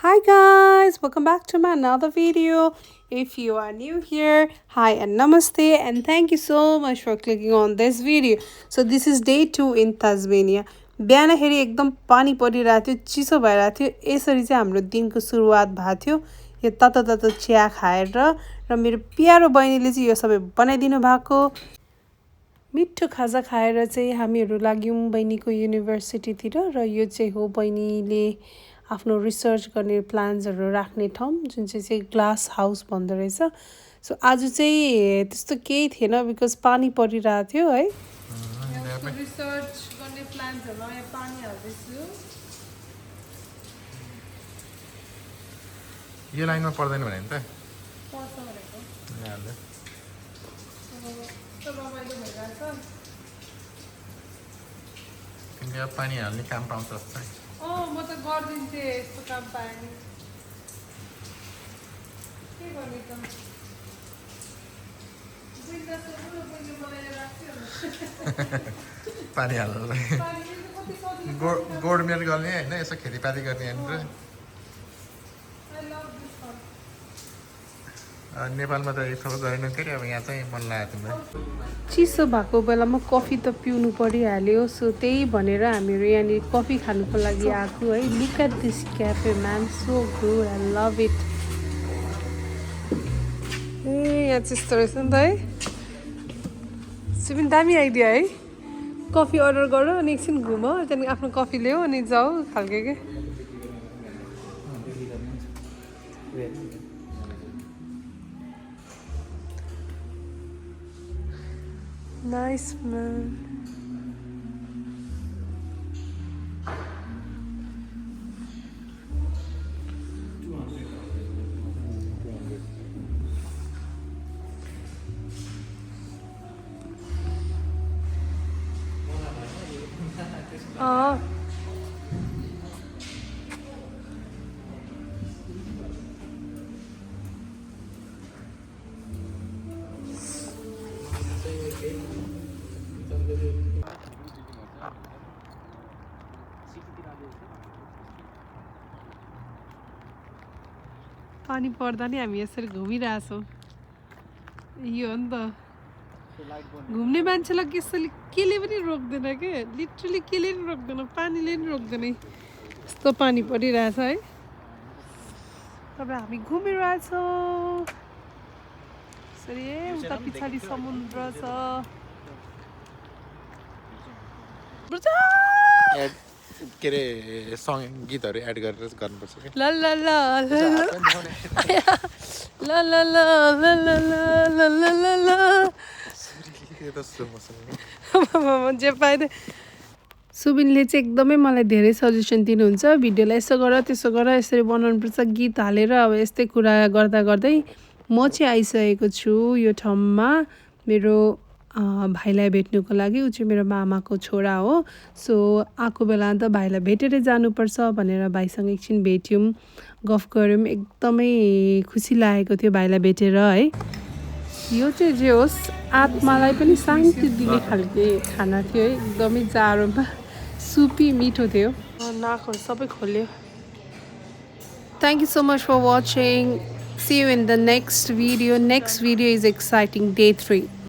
Hi guys, welcome back to my another video. If you are new here, hi and namaste, and thank you so much for clicking on this video. So this is day 2 in Tasmania. बिहानखेरि एकदम पानी परिरहेको थियो, चिसो भइरहेको थियो. यसरी चाहिँ हाम्रो दिनको सुरुवात भएको थियो. यो ततो ततो चिया खाएर र मेरो प्यारो बहिनीले चाहिँ यो सबै बनाइदिनु भएको. मिठो खाजा खाएर चाहिँ हामीहरू लाग्यौँ बहिनीको युनिभर्सिटीतिर र यो चाहिँ हो बहिनीले आफ्नो रिसर्च गर्ने प्लान्सहरू राख्ने ठाउँ जुन चाहिँ ग्लास हाउस भन्दो रहेछ. सो आज चाहिँ त्यस्तो केही थिएन बिकज पानी परिरहेको थियो है. रिसर्च गर्ने प्लान्सहरूमा यहाँ पानी हाल्दैछु. यो लाइनमा पर्दैन भने नि त पर्छ भनेको यहाँले रमाइलो भइरहेछ. तिमीले पानी हाल्ने काम पाउँछ जस्तो म त गरिदिन्थेँ यस्तो काम पाएँ नि. के गर्ने त पानी हाल्नुलाई गोडमेल गर्ने होइन यसो खेतीपाती गर्ने यहाँनिर. नेपालमा त एक थोक गरेन के अब यहाँ चाहिँ मन लाग्यो तिमीलाई. चिसो भएको बेलामा कफी त पिउनु परिहाल्यो. सो त्यही भनेर हामीहरू यहाँनिर कफी खानुको लागि आएको है. Look at this cafe man, so good, I love it. यहाँ त्यस्तो रहेछ नि त है. सुबिन दामी आइडिया है. कफी अर्डर गर अनि एकछिन घुम, त्यहाँदेखि आफ्नो कफी ल्याऊ अनि जाऊ खालके के. Nice man. पानी पर्दा नि हामी यसरी घुमिरहेछौँ. यो हो नि त घुम्ने मान्छेलाई केले पनि रोक्दैन के. लिटरली केले पनि रोक्दैन, पानीले पनि रोक्दैन. यस्तो पानी परिरहेछ है. तपाईँ हामी घुमिरहेछौँ यसरी. उता पछाडि समुद्र छ. के अरे गीतहरू एड गरेर गर्नुपर्छ कि. ल ल ल ल ल ल ल ल ल ल ल ल. जे पाएँ. सुबिनले चाहिँ एकदमै मलाई धेरै सजेसन दिनुहुन्छ. भिडियोलाई यसो गर त्यसो गर, यसरी बनाउनुपर्छ, गीत हालेर. अब यस्तै कुरा गर्दा गर्दै म चाहिँ आइसकेको छु यो ठाउँमा मेरो भाइलाई भेट्नुको लागि. ऊ चाहिँ मेरो मामाको छोरा हो. सो आएको बेला त भाइलाई भेटेरै जानुपर्छ भनेर भाइसँग एकछिन भेट्यौँ, गफ गऱ्यौँ. एकदमै खुसी लागेको थियो भाइलाई भेटेर है. यो चाहिँ जे होस् आत्मालाई पनि शान्ति दिने खालको खाना थियो है. एकदमै जाडोमा सुपी मिठो थियो. नाकहरू सबै खोल्यो. Thank you so much for watching. See you in the next video. Next video is exciting, day 3.